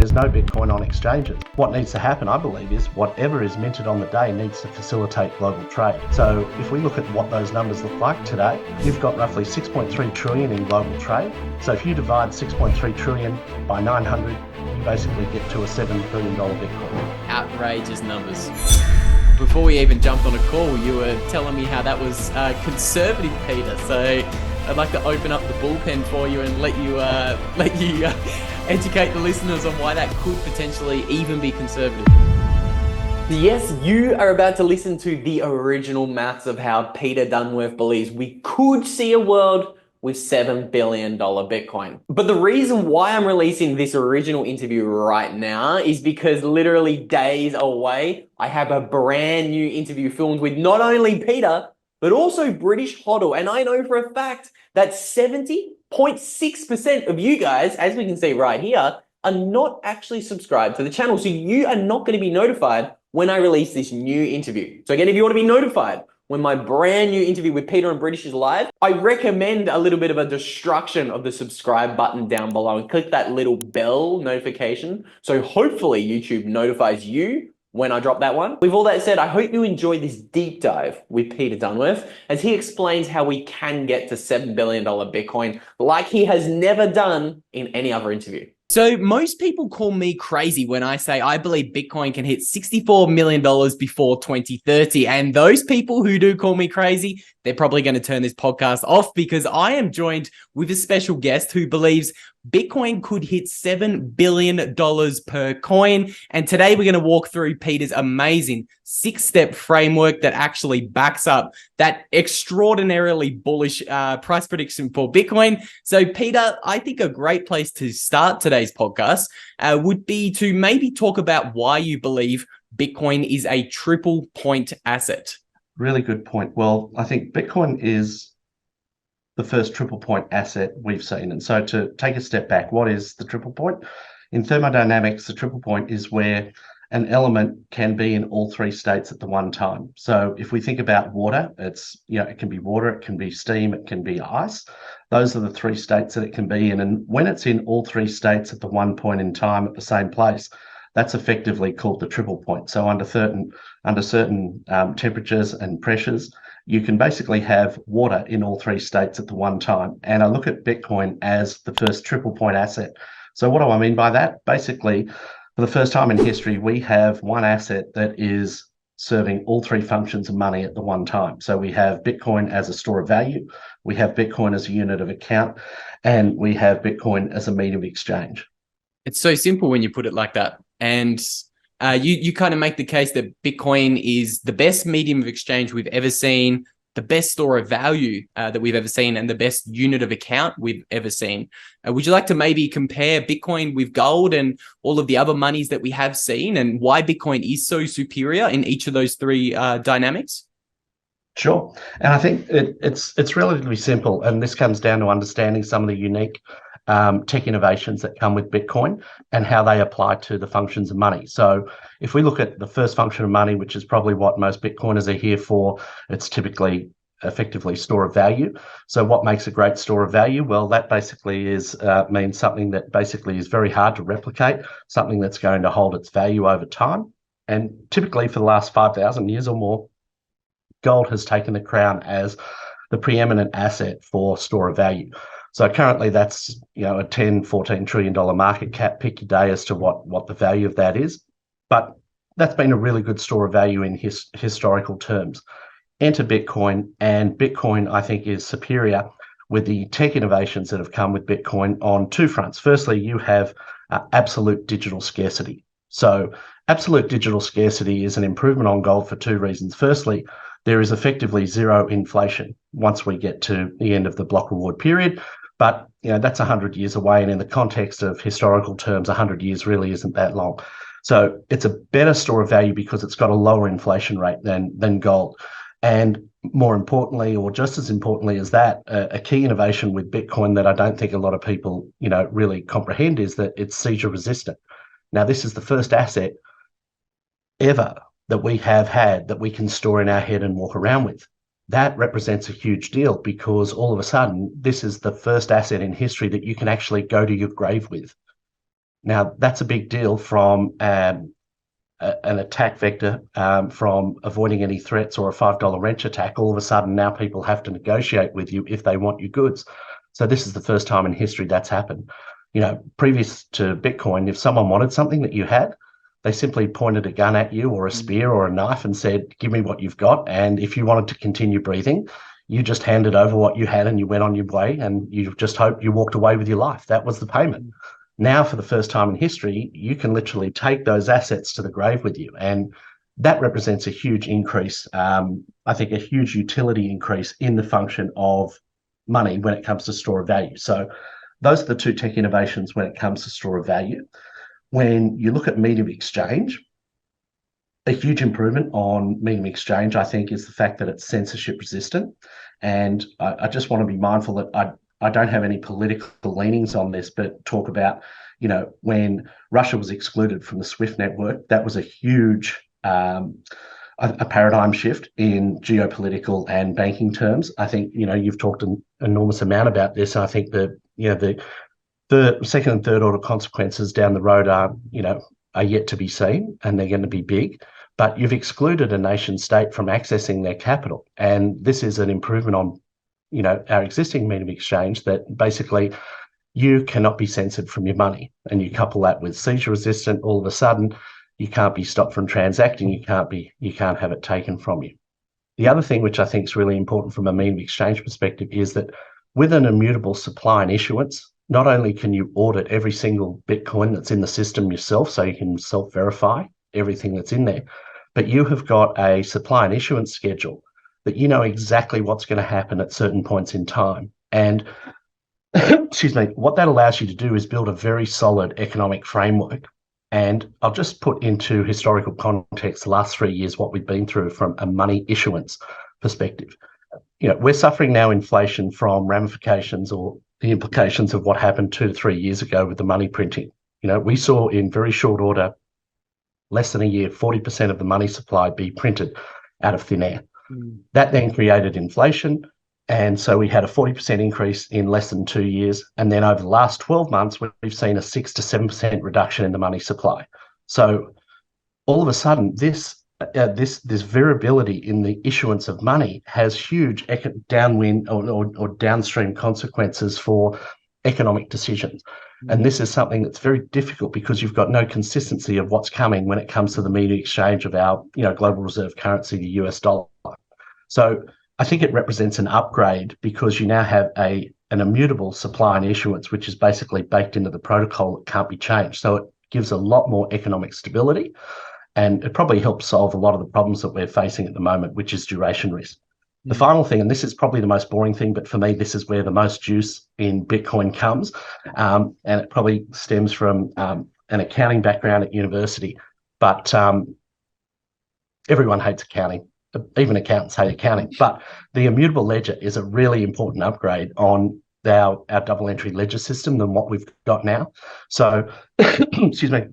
there's no Bitcoin on exchanges. What needs to happen, I believe, is whatever is minted on the day needs to facilitate global trade. So if we look at what those numbers look like today, you've got roughly 6.3 trillion in global trade. So if you divide 6.3 trillion by 900, you basically get to a $7 billion Bitcoin. Outrageous numbers. Before we even jumped on a call, you were telling me how that was conservative, Peter. So I'd like to open up the bullpen for you and let you educate the listeners on why that could potentially even be conservative. Yes, you are about to listen to the original maths of how Peter Dunworth believes we could see a world with $7 billion Bitcoin. But the reason why I'm releasing this original interview right now is because literally days away, I have a brand new interview filmed with not only Peter, but also British HODL. And I know for a fact that 70.6% of you guys, as we can see right here, are not actually subscribed to the channel. So you are not going to be notified when I release this new interview. So again, if you want to be notified when my brand new interview with Peter and British is live, I recommend a little bit of a destruction of the subscribe button down below and click that little bell notification. So hopefully YouTube notifies you when I drop that one. With all that said, I hope you enjoyed this deep dive with Peter Dunworth as he explains how we can get to $7 billion Bitcoin like he has never done in any other interview. So most people call me crazy when I say I believe Bitcoin can hit $64 million before 2030. And those people who do call me crazy, they're probably going to turn this podcast off because I am joined with a special guest who believes Bitcoin could hit $7 billion per coin. And today we're going to walk through Peter's amazing 6-step framework that actually backs up that extraordinarily bullish price prediction for Bitcoin. So Peter, I think a great place to start today's podcast would be to maybe talk about why you believe Bitcoin is a triple point asset. Really good point. Well, I think Bitcoin is the first triple point asset we've seen. And so to take a step back, what is the triple point? In thermodynamics, the triple point is where an element can be in all three states at the one time. So if we think about water, it can be water, it can be steam, it can be ice. Those are the three states that it can be in. And when it's in all three states at the one point in time at the same place, that's effectively called the triple point. So under certain temperatures and pressures, you can basically have water in all three states at the one time. And I look at Bitcoin as the first triple point asset. So what do I mean by that? Basically, for the first time in history, we have one asset that is serving all three functions of money at the one time. So we have Bitcoin as a store of value, we have Bitcoin as a unit of account, and we have Bitcoin as a medium of exchange. It's so simple when you put it like that. And you kind of make the case that Bitcoin is the best medium of exchange we've ever seen, the best store of value that we've ever seen, and the best unit of account we've ever seen. Would you like to maybe compare Bitcoin with gold and all of the other monies that we have seen and why Bitcoin is so superior in each of those three dynamics? Sure. And I think it's relatively simple. And this comes down to understanding some of the unique tech innovations that come with Bitcoin and how they apply to the functions of money. So if we look at the first function of money, which is probably what most Bitcoiners are here for, it's typically effectively store of value. So what makes a great store of value? Well, that basically means something that basically is very hard to replicate, something that's going to hold its value over time. And typically for the last 5,000 years or more, gold has taken the crown as the preeminent asset for store of value. So currently that's, a $10, $14 trillion market cap. Pick your day as to what the value of that is. But that's been a really good store of value in historical terms. Enter Bitcoin, and Bitcoin, I think, is superior with the tech innovations that have come with Bitcoin on two fronts. Firstly, you have absolute digital scarcity. So absolute digital scarcity is an improvement on gold for two reasons. Firstly, there is effectively zero inflation once we get to the end of the block reward period. But that's 100 years away. And in the context of historical terms, 100 years really isn't that long. So it's a better store of value because it's got a lower inflation rate than gold. And more importantly, or just as importantly as that, a key innovation with Bitcoin that I don't think a lot of people, really comprehend is that it's seizure resistant. Now, this is the first asset ever that we have had that we can store in our head and walk around with. That represents a huge deal because all of a sudden, this is the first asset in history that you can actually go to your grave with. Now, that's a big deal from an attack vector, from avoiding any threats or a $5 wrench attack. All of a sudden, now people have to negotiate with you if they want your goods. So this is the first time in history that's happened. Previous to Bitcoin, if someone wanted something that you had, they simply pointed a gun at you or a spear or a knife and said, give me what you've got. And if you wanted to continue breathing, you just handed over what you had and you went on your way, and you just hoped you walked away with your life. That was the payment. Now, for the first time in history, you can literally take those assets to the grave with you. And that represents a huge increase, I think a huge utility increase in the function of money when it comes to store of value. So those are the two tech innovations when it comes to store of value. When you look at medium of exchange, a huge improvement on medium of exchange, I think, is the fact that it's censorship resistant. And I just want to be mindful that I don't have any political leanings on this, but talk about, when Russia was excluded from the SWIFT network, that was a huge a paradigm shift in geopolitical and banking terms. I think, you've talked an enormous amount about this. And I think that, the second and third order consequences down the road are yet to be seen, and they're going to be big. But you've excluded a nation state from accessing their capital. And this is an improvement on, our existing medium of exchange, that basically you cannot be censored from your money. And you couple that with seizure resistant, all of a sudden you can't be stopped from transacting, you can't have it taken from you. The other thing which I think is really important from a medium of exchange perspective is that with an immutable supply and issuance, not only can you audit every single Bitcoin that's in the system yourself, so you can self-verify everything that's in there, but you have got a supply and issuance schedule that you know exactly what's going to happen at certain points in time. And excuse me, what that allows you to do is build a very solid economic framework. And I'll just put into historical context the last 3 years what we've been through from a money issuance perspective. We're suffering now inflation from ramifications or the implications of what happened 2 to 3 years ago with the money printing. We saw in very short order, less than a year, 40% of the money supply be printed out of thin air. That then created inflation. And so we had a 40% increase in less than 2 years. And then over the last 12 months, we've seen a 6 to 7% reduction in the money supply. So all of a sudden, this variability in the issuance of money has huge downwind or downstream consequences for economic decisions. And this is something that's very difficult because you've got no consistency of what's coming when it comes to the medium exchange of our global reserve currency, the US dollar. So I think it represents an upgrade because you now have an immutable supply and issuance, which is basically baked into the protocol. It can't be changed. So it gives a lot more economic stability, and it probably helps solve a lot of the problems that we're facing at the moment, which is duration risk. The final thing, and this is probably the most boring thing, but for me, this is where the most juice in Bitcoin comes, and it probably stems from an accounting background at university, but everyone hates accounting. Even accountants hate accounting, but the immutable ledger is a really important upgrade on our double entry ledger system than what we've got now. So, excuse me,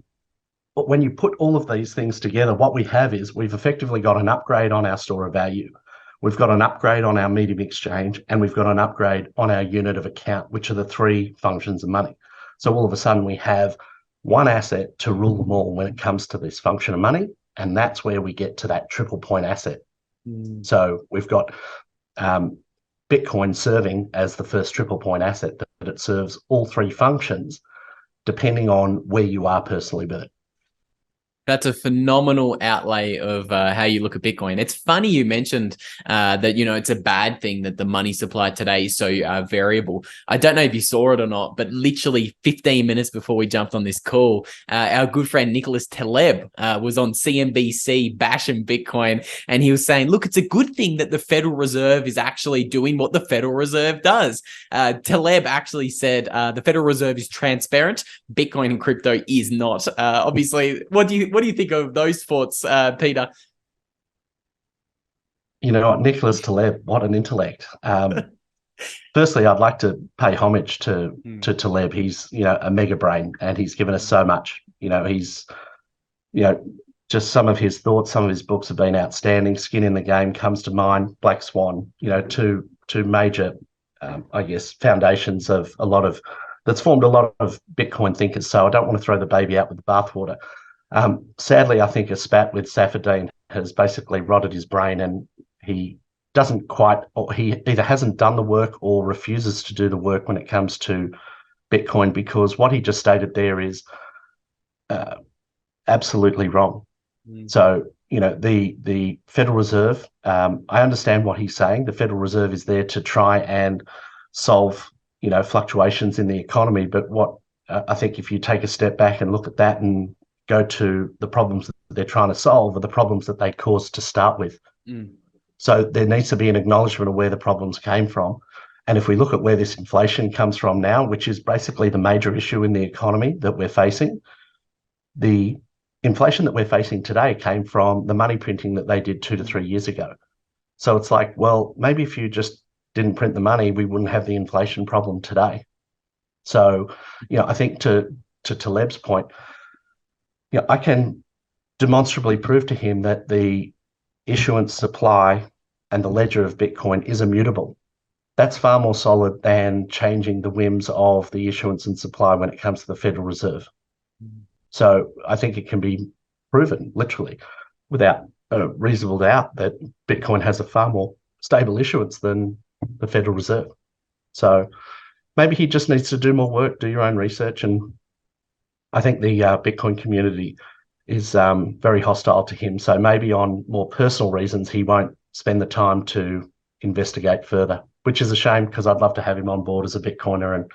but when you put all of these things together, what we have is we've effectively got an upgrade on our store of value. We've got an upgrade on our medium exchange, and we've got an upgrade on our unit of account, which are the three functions of money. So all of a sudden we have one asset to rule them all when it comes to this function of money. And that's where we get to that triple point asset. So we've got Bitcoin serving as the first triple point asset, that it serves all three functions depending on where you are personally with it. That's a phenomenal outlay of how you look at Bitcoin. It's funny you mentioned that, it's a bad thing that the money supply today is so variable. I don't know if you saw it or not, but literally 15 minutes before we jumped on this call, our good friend Nicholas Taleb was on CNBC bashing Bitcoin. And he was saying, look, it's a good thing that the Federal Reserve is actually doing what the Federal Reserve does. Taleb actually said the Federal Reserve is transparent. Bitcoin and crypto is not. Obviously, what do you think of those thoughts, Peter? You know what, Nicholas Taleb, what an intellect. Firstly, I'd like to pay homage to Taleb. He's, a mega brain, and he's given us so much. He's, just some of his thoughts, some of his books have been outstanding. Skin in the Game comes to mind, Black Swan, two major, foundations of a lot of that's formed a lot of Bitcoin thinkers. So I don't want to throw the baby out with the bathwater. Sadly, I think a spat with Safadine has basically rotted his brain, and he doesn't quite, or he either hasn't done the work or refuses to do the work when it comes to Bitcoin, because what he just stated there is absolutely wrong. So, the Federal Reserve, I understand what he's saying. The Federal Reserve is there to try and solve, fluctuations in the economy. But what I think, if you take a step back and look at that and go to the problems that they're trying to solve, are the problems that they caused to start with. So there needs to be an acknowledgement of where the problems came from. And if we look at where this inflation comes from now, which is basically the major issue in the economy that we're facing, the inflation that we're facing today came from the money printing that they did 2 to 3 years ago. So it's like, well, maybe if you just didn't print the money, we wouldn't have the inflation problem today. So, I think to Taleb's point, I can demonstrably prove to him that the issuance, supply, and the ledger of Bitcoin is immutable. That's far more solid than changing the whims of the issuance and supply when it comes to the Federal Reserve. So I think it can be proven, literally, without a reasonable doubt, that Bitcoin has a far more stable issuance than the Federal Reserve. So maybe he just needs to do more work, do your own research. And I think the Bitcoin community is very hostile to him. So maybe on more personal reasons, he won't spend the time to investigate further, which is a shame, because I'd love to have him on board as a Bitcoiner, and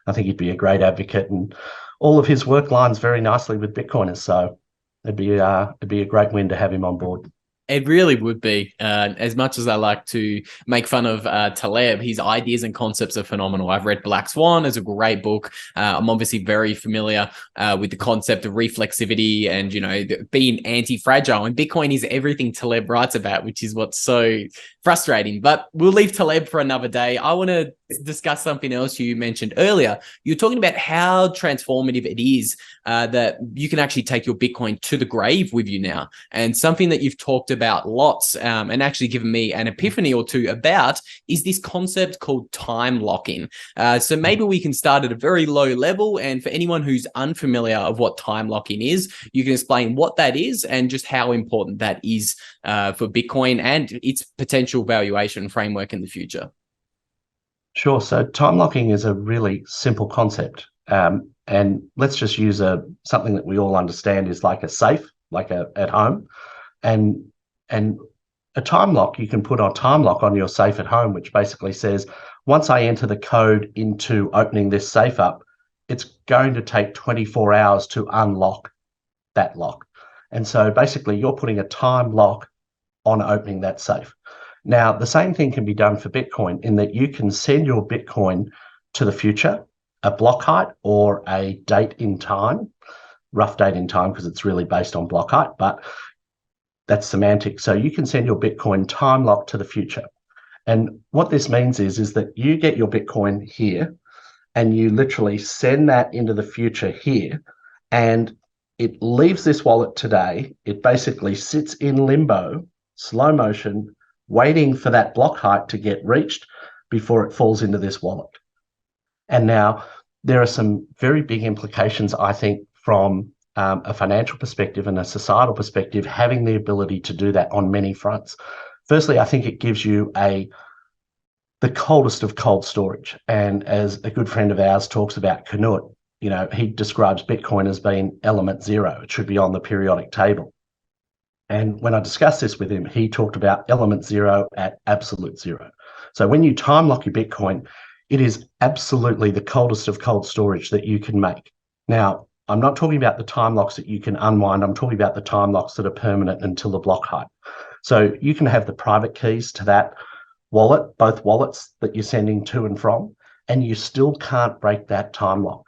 I think he'd be a great advocate, and all of his work lines very nicely with Bitcoiners. So it'd be a great win to have him on board. It really would be. As much as I like to make fun of Taleb, his ideas and concepts are phenomenal. I've read Black Swan, is a great book. I'm obviously very familiar with the concept of reflexivity and, being anti-fragile. And Bitcoin is everything Taleb writes about, which is what's so frustrating. But we'll leave Taleb for another day. I want to discuss something else you mentioned earlier. You're talking about how transformative it is that you can actually take your Bitcoin to the grave with you now. And something that you've talked about lots and actually given me an epiphany or two about is this concept called time locking. So maybe we can start at a very low level. And for anyone who's unfamiliar of what time locking is, you can explain what that is and just how important that is for Bitcoin and its potential valuation framework in the future. Sure. So time locking is a really simple concept. And let's just use something that we all understand is like a safe, at home. And a time lock, you can put a time lock on your safe at home, which basically says, once I enter the code into opening this safe up, it's going to take 24 hours to unlock that lock. And so basically you're putting a time lock on opening that safe. Now, the same thing can be done for Bitcoin, in that you can send your Bitcoin to the future, a block height or a date in time, rough date in time, because it's really based on block height, but that's semantic. So you can send your Bitcoin time locked to the future. And what this means is that you get your Bitcoin here and you literally send that into the future here, and it leaves this wallet today. It basically sits in limbo, slow motion, waiting for that block height to get reached before it falls into this wallet. And now there are some very big implications, I think, from a financial perspective and a societal perspective, having the ability to do that on many fronts. Firstly, I think it gives you the coldest of cold storage. And as a good friend of ours talks about, Knut, he describes Bitcoin as being element zero. It should be on the periodic table. And when I discussed this with him, he talked about element zero at absolute zero. So when you time lock your Bitcoin, it is absolutely the coldest of cold storage that you can make. Now, I'm not talking about the time locks that you can unwind. I'm talking about the time locks that are permanent until the block height. So you can have the private keys to that wallet, both wallets that you're sending to and from, and you still can't break that time lock.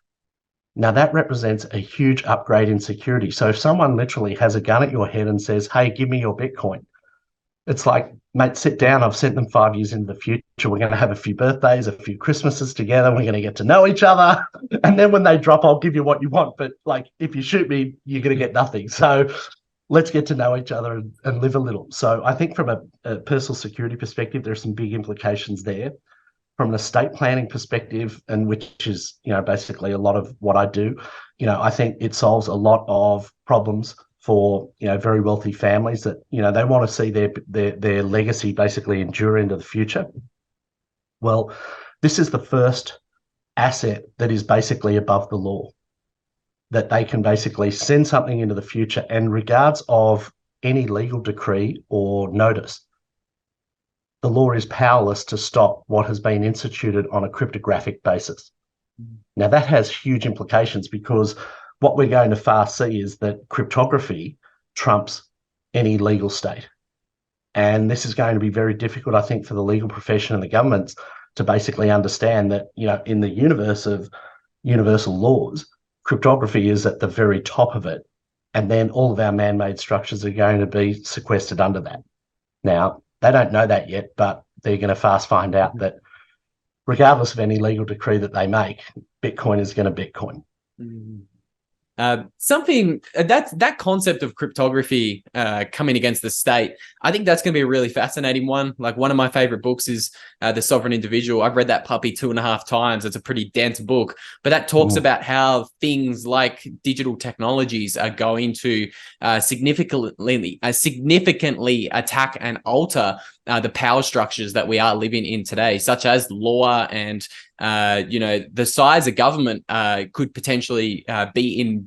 Now, that represents a huge upgrade in security. So if someone literally has a gun at your head and says, hey, give me your Bitcoin, it's like, mate, sit down. I've sent them 5 years into the future. We're going to have a few birthdays, a few Christmases together. We're going to get to know each other. And then when they drop, I'll give you what you want. But if you shoot me, you're going to get nothing. So let's get to know each other and live a little. So I think from a personal security perspective, there are some big implications there. from an estate planning perspective, and which is, basically a lot of what I do, I think it solves a lot of problems for, very wealthy families that, they want to see their legacy basically endure into the future. Well, this is the first asset that is basically above the law, that they can basically send something into the future, and regards of any legal decree or notice, the law is powerless to stop what has been instituted on a cryptographic basis. Now, that has huge implications, because what we're going to fast see is that cryptography trumps any legal state. And this is going to be very difficult, I think, for the legal profession and the governments to basically understand that, in the universe of universal laws, cryptography is at the very top of it. And then all of our man-made structures are going to be sequestered under that. Now, they don't know that yet, but they're going to fast find out that regardless of any legal decree that they make, Bitcoin is going to Bitcoin. Something that concept of cryptography coming against the state, I think that's going to be a really fascinating one. Like, one of my favorite books is The Sovereign Individual. I've read that puppy 2.5 times. It's a pretty dense book, but that talks about how things like digital technologies are going to significantly attack and alter the power structures that we are living in today, such as law and the size of government could potentially be in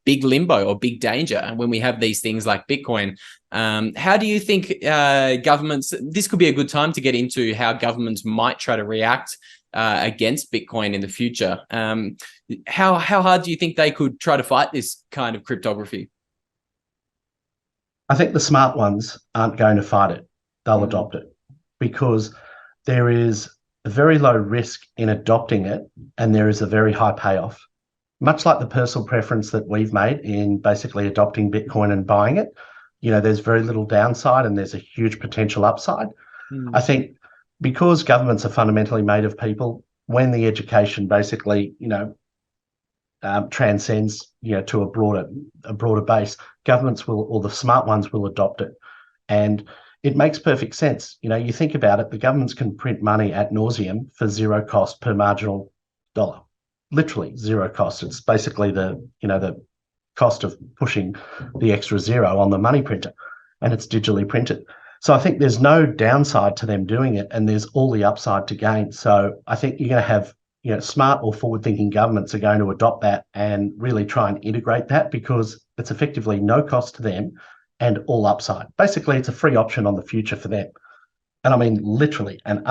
big limbo or big danger. And when we have these things like Bitcoin, how do you think governments, this could be a good time to get into how governments might try to react against Bitcoin in the future? How hard do you think they could try to fight this kind of cryptography? I think the smart ones aren't going to fight it. They'll adopt it, because there is a very low risk in adopting it, and there is a very high payoff. Much like the personal preference that we've made in basically adopting Bitcoin and buying it, there's very little downside and there's a huge potential upside. I think because governments are fundamentally made of people, when the education basically, transcends, to a broader base, governments will, or the smart ones will, adopt it. And it makes perfect sense. You think about it, the governments can print money ad nauseum for zero cost per marginal dollar. Literally zero cost. It's basically the cost of pushing the extra zero on the money printer, and it's digitally printed. So I think there's no downside to them doing it, and there's all the upside to gain. So I think you're going to have, smart or forward-thinking governments are going to adopt that and really try and integrate that, because it's effectively no cost to them and all upside. Basically, it's a free option on the future for them. And I mean, literally an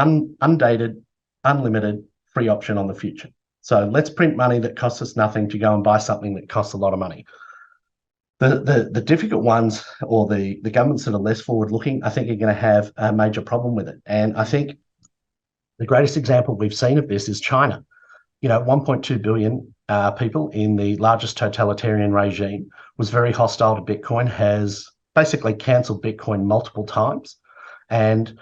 undated, unlimited free option on the future. So let's print money that costs us nothing to go and buy something that costs a lot of money. The difficult ones, or the governments that are less forward-looking, I think are going to have a major problem with it. And I think the greatest example we've seen of this is China. 1.2 billion people in the largest totalitarian regime was very hostile to Bitcoin, has basically cancelled Bitcoin multiple times. And,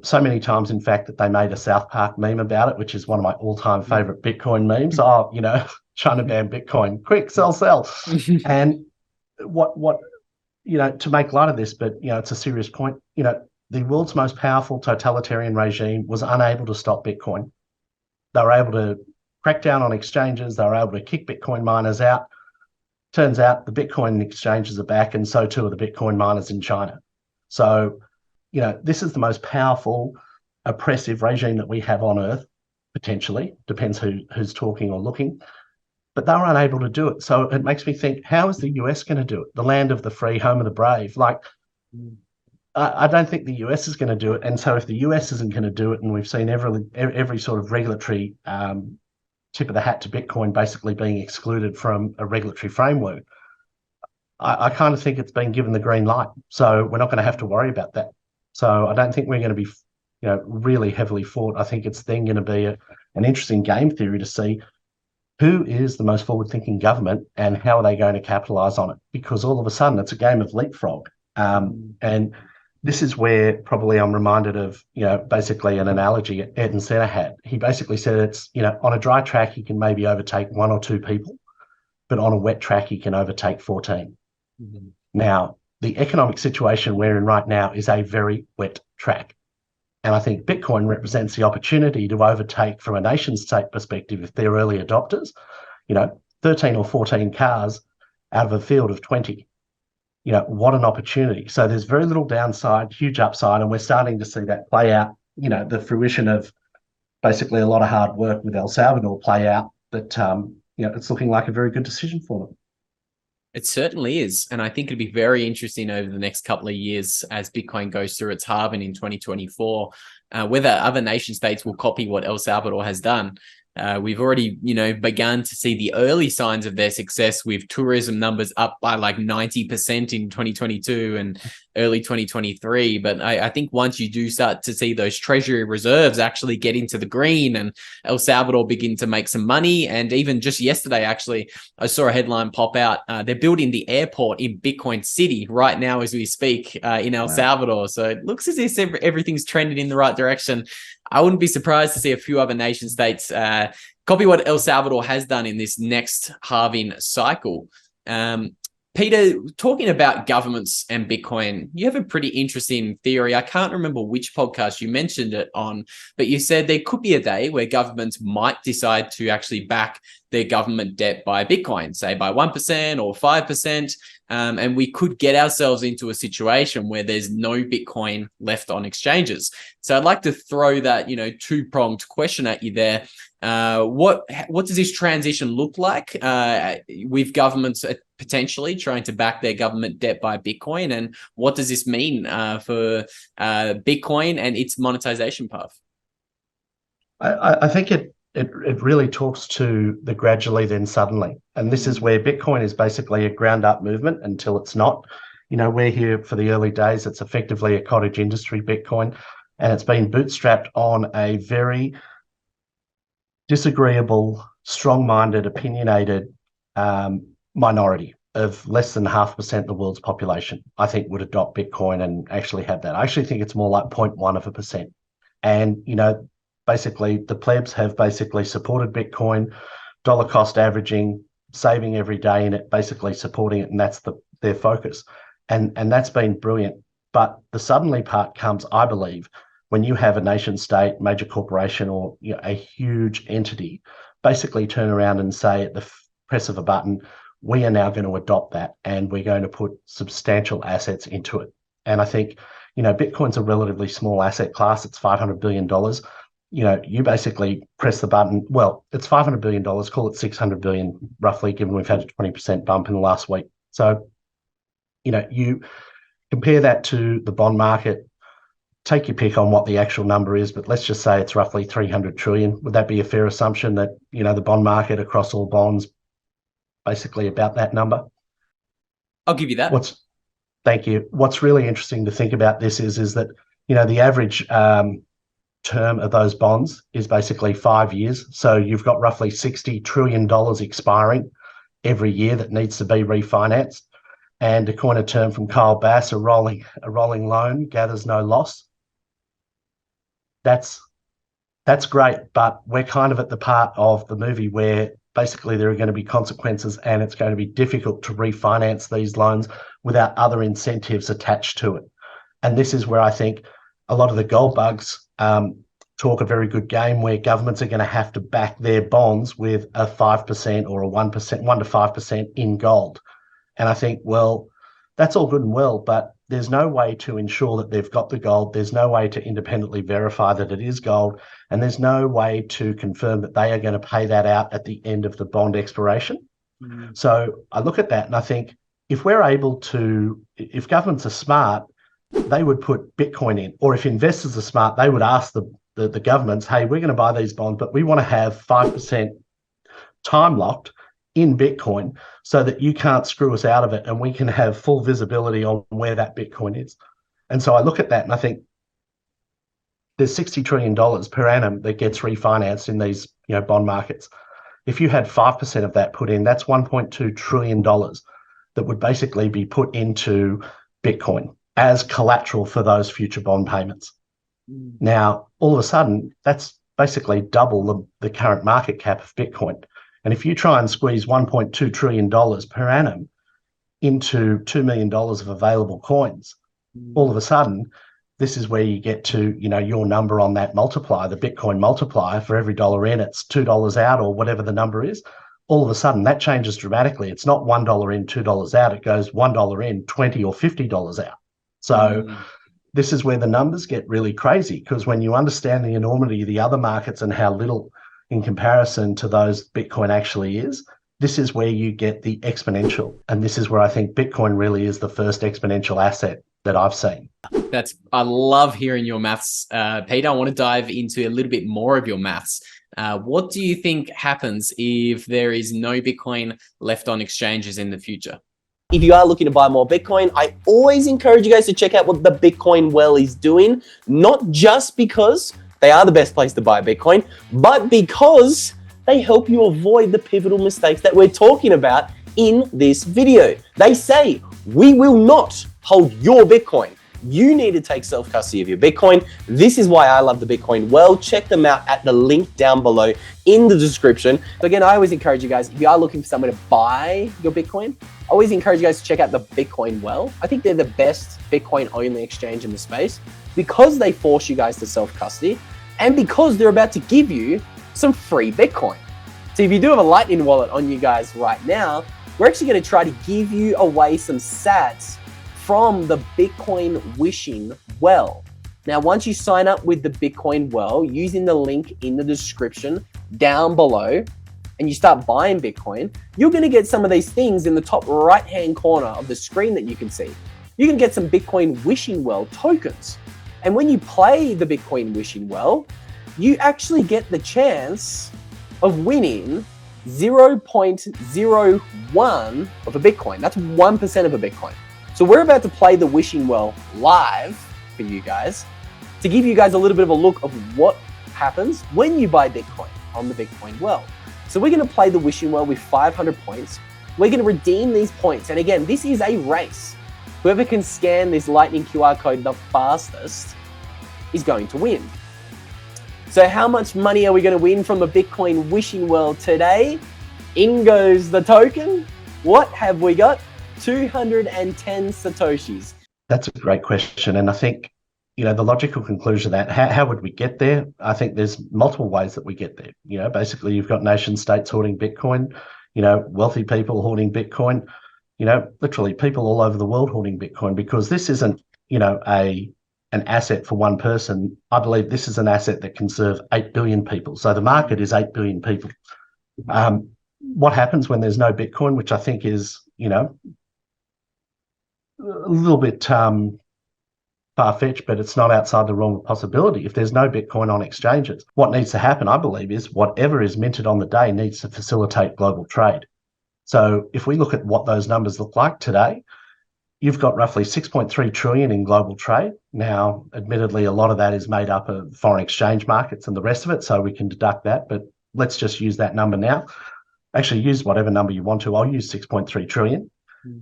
so many times, in fact, that they made a South Park meme about it, which is one of my all-time favorite Bitcoin memes. Oh, China banned Bitcoin, quick, sell. And what, to make light of this, but, it's a serious point. The world's most powerful totalitarian regime was unable to stop Bitcoin. They were able to crack down on exchanges. They were able to kick Bitcoin miners out. Turns out the Bitcoin exchanges are back, and so too are the Bitcoin miners in China. So, this is the most powerful, oppressive regime that we have on Earth, potentially. Depends who's talking or looking. But they were unable to do it. So it makes me think, how is the US going to do it? The land of the free, home of the brave. Like, I don't think the US is going to do it. And so if the US isn't going to do it, and we've seen every sort of regulatory tip of the hat to Bitcoin basically being excluded from a regulatory framework, I kind of think it's been given the green light. So we're not going to have to worry about that. So I don't think we're going to be, really heavily fought. I think it's then going to be an interesting game theory to see who is the most forward-thinking government and how are they going to capitalise on it. Because all of a sudden it's a game of leapfrog. And this is where probably I'm reminded of, basically an analogy Ed Senna had. He basically said it's, on a dry track, you can maybe overtake 1 or 2 people, but on a wet track, you can overtake 14. Now, the economic situation we're in right now is a very wet track. And I think Bitcoin represents the opportunity to overtake, from a nation state perspective, if they're early adopters, 13 or 14 cars out of a field of 20. What an opportunity. So there's very little downside, huge upside, and we're starting to see that play out, the fruition of basically a lot of hard work with El Salvador play out, that, it's looking like a very good decision for them. It certainly is. And I think it'd be very interesting over the next couple of years as Bitcoin goes through its halving in 2024, whether other nation states will copy what El Salvador has done. We've already, begun to see the early signs of their success, with tourism numbers up by like 90% in 2022 and early 2023. But I think once you do start to see those treasury reserves actually get into the green and El Salvador begin to make some money, and even just yesterday, actually, I saw a headline pop out. They're building the airport in Bitcoin City right now as we speak in El Salvador. So it looks as if everything's trending in the right direction. I wouldn't be surprised to see a few other nation states copy what El Salvador has done in this next halving cycle. Peter, talking about governments and Bitcoin, you have a pretty interesting theory. I can't remember which podcast you mentioned it on, but you said there could be a day where governments might decide to actually back their government debt by Bitcoin, say by 1% or 5%. And we could get ourselves into a situation where there's no Bitcoin left on exchanges. So I'd like to throw that, two-pronged question at you there. What does this transition look like with governments potentially trying to back their government debt by Bitcoin? And what does this mean for Bitcoin and its monetization path? I think it really talks to the gradually then suddenly. And this is where Bitcoin is basically a ground up movement until it's not. We're here for the early days. It's effectively a cottage industry Bitcoin, and it's been bootstrapped on a very disagreeable, strong-minded, opinionated minority of less than 0.5% of the world's population, I think, would adopt Bitcoin and actually have that. I actually think it's more like 0.1%. And, basically, the plebs have basically supported Bitcoin, dollar cost averaging, saving every day in it, basically supporting it, and that's their focus. And that's been brilliant. But the suddenly part comes, I believe, when you have a nation state, major corporation, or a huge entity basically turn around and say at the press of a button, we are now going to adopt that and we're going to put substantial assets into it. And I think, Bitcoin's a relatively small asset class. It's $500 billion. You basically press the button. Well, it's $500 billion, call it $600 billion roughly, given we've had a 20% bump in the last week. So, you compare that to the bond market, take your pick on what the actual number is, but let's just say it's roughly 300 trillion. Would that be a fair assumption that, the bond market across all bonds, basically about that number? I'll give you that. Thank you. What's really interesting to think about this is that, the average term of those bonds is basically 5 years. So you've got roughly $60 trillion expiring every year that needs to be refinanced. And to coin a term from Kyle Bass, a rolling loan gathers no loss. That's great, but we're kind of at the part of the movie where basically there are going to be consequences and it's going to be difficult to refinance these loans without other incentives attached to it. And this is where I think a lot of the gold bugs talk a very good game, where governments are going to have to back their bonds with a 5% or a 1%, 1 to 5% in gold. And I think, well, that's all good and well, but there's no way to ensure that they've got the gold. There's no way to independently verify that it is gold. And there's no way to confirm that they are going to pay that out at the end of the bond expiration. Mm-hmm. So I look at that and I think, if governments are smart, they would put Bitcoin in. Or if investors are smart, they would ask the governments, hey, we're going to buy these bonds, but we want to have 5% time locked in Bitcoin so that you can't screw us out of it and we can have full visibility on where that Bitcoin is. And so I look at that and I think there's $60 trillion per annum that gets refinanced in these bond markets. If you had 5% of that put in, that's $1.2 trillion that would basically be put into Bitcoin as collateral for those future bond payments. Now, all of a sudden, that's basically double the current market cap of Bitcoin. And if you try and squeeze $1.2 trillion per annum into $2 million of available coins, all of a sudden, this is where you get to, your number on that multiplier, the Bitcoin multiplier. For every dollar in, it's $2 out, or whatever the number is. All of a sudden, that changes dramatically. It's not $1 in, $2 out. It goes $1 in, $20 or $50 out. So this is where the numbers get really crazy, because when you understand the enormity of the other markets and how little in comparison to those Bitcoin actually is, this is where you get the exponential. And this is where I think Bitcoin really is the first exponential asset that I've seen. I love hearing your maths, Peter. I want to dive into a little bit more of your maths. What do you think happens if there is no Bitcoin left on exchanges in the future? If you are looking to buy more Bitcoin, I always encourage you guys to check out what the Bitcoin Well is doing, not just because they are the best place to buy Bitcoin, but because they help you avoid the pivotal mistakes that we're talking about in this video. They say, we will not hold your Bitcoin. You need to take self-custody of your Bitcoin. This is why I love the Bitcoin Well. Check them out at the link down below in the description. So again, I always encourage you guys, if you are looking for somewhere to buy your Bitcoin, I always encourage you guys to check out the Bitcoin Well. I think they're the best Bitcoin-only exchange in the space because they force you guys to self-custody and because they're about to give you some free Bitcoin. So if you do have a Lightning wallet on you guys right now, we're actually going to try to give you away some sats from the Bitcoin Wishing Well. Now, once you sign up with the Bitcoin Well using the link in the description down below and you start buying Bitcoin, you're going to get some of these things in the top right-hand corner of the screen that you can see. You can get some Bitcoin Wishing Well tokens. And when you play the Bitcoin Wishing Well, you actually get the chance of winning 0.01 of a Bitcoin. That's 1% of a Bitcoin. So we're about to play the Wishing Well live for you guys to give you guys a little bit of a look of what happens when you buy Bitcoin on the Bitcoin Well. So we're going to play the Wishing Well with 500 points. We're going to redeem these points. And again, this is a race. Whoever can scan this Lightning QR code the fastest is going to win. So how much money are we going to win from the Bitcoin Wishing Well today? In goes the token. What have we got? 210 Satoshis. That's a great question. And I think, the logical conclusion of that, how would we get there? I think there's multiple ways that we get there. Basically you've got nation states hoarding Bitcoin, wealthy people hoarding Bitcoin, literally people all over the world hoarding Bitcoin, because this isn't, an asset for one person. I believe this is an asset that can serve 8 billion people. So the market is 8 billion people. What happens when there's no Bitcoin, which I think is, a little bit far-fetched, but it's not outside the realm of possibility. If there's no Bitcoin on exchanges, what needs to happen, I believe, is whatever is minted on the day needs to facilitate global trade. So if we look at what those numbers look like today, you've got roughly 6.3 trillion in global trade. Now, admittedly, a lot of that is made up of foreign exchange markets and the rest of it, so we can deduct that, but let's just use that number now. Actually, use whatever number you want to. I'll use 6.3 trillion,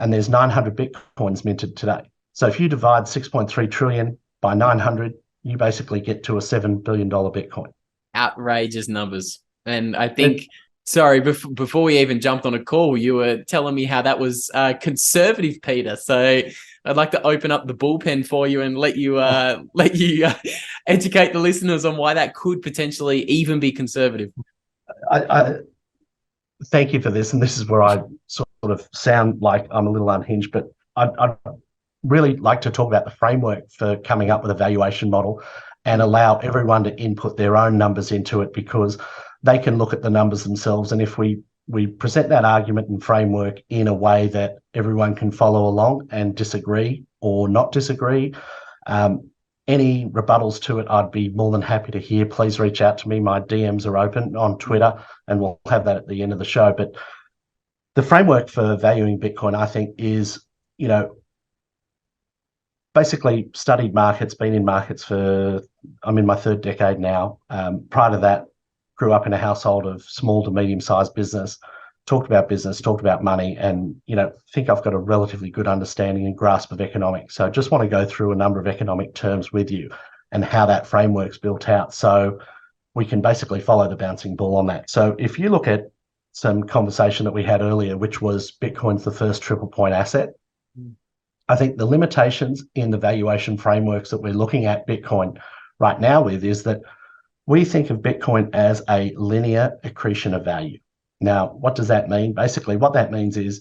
and there's 900 Bitcoins minted today. So if you divide 6.3 trillion by 900, you basically get to a $7 billion Bitcoin. Outrageous numbers. And I think, sorry, before we even jumped on a call, you were telling me how that was conservative, Peter. So I'd like to open up the bullpen for you and let you educate the listeners on why that could potentially even be conservative. I thank you for this. And this is where I sort of sound like I'm a little unhinged, but I'd really like to talk about the framework for coming up with a valuation model and allow everyone to input their own numbers into it, because they can look at the numbers themselves. And if we present that argument and framework in a way that everyone can follow along and disagree or not disagree, any rebuttals to it, I'd be more than happy to hear. Please reach out to me. My DMs are open on Twitter, and we'll have that at the end of the show. But the framework for valuing Bitcoin, I think, is, basically studied markets, been in markets for, I'm in my third decade now. Prior to that, grew up in a household of small to medium-sized business, talked about money, and, think I've got a relatively good understanding and grasp of economics. So I just want to go through a number of economic terms with you and how that framework's built out, so we can basically follow the bouncing ball on that. So if you look at some conversation that we had earlier, which was Bitcoin's the first triple point asset, I think the limitations in the valuation frameworks that we're looking at Bitcoin right now with is that we think of Bitcoin as a linear accretion of value. Now, what does that mean? Basically, what that means is,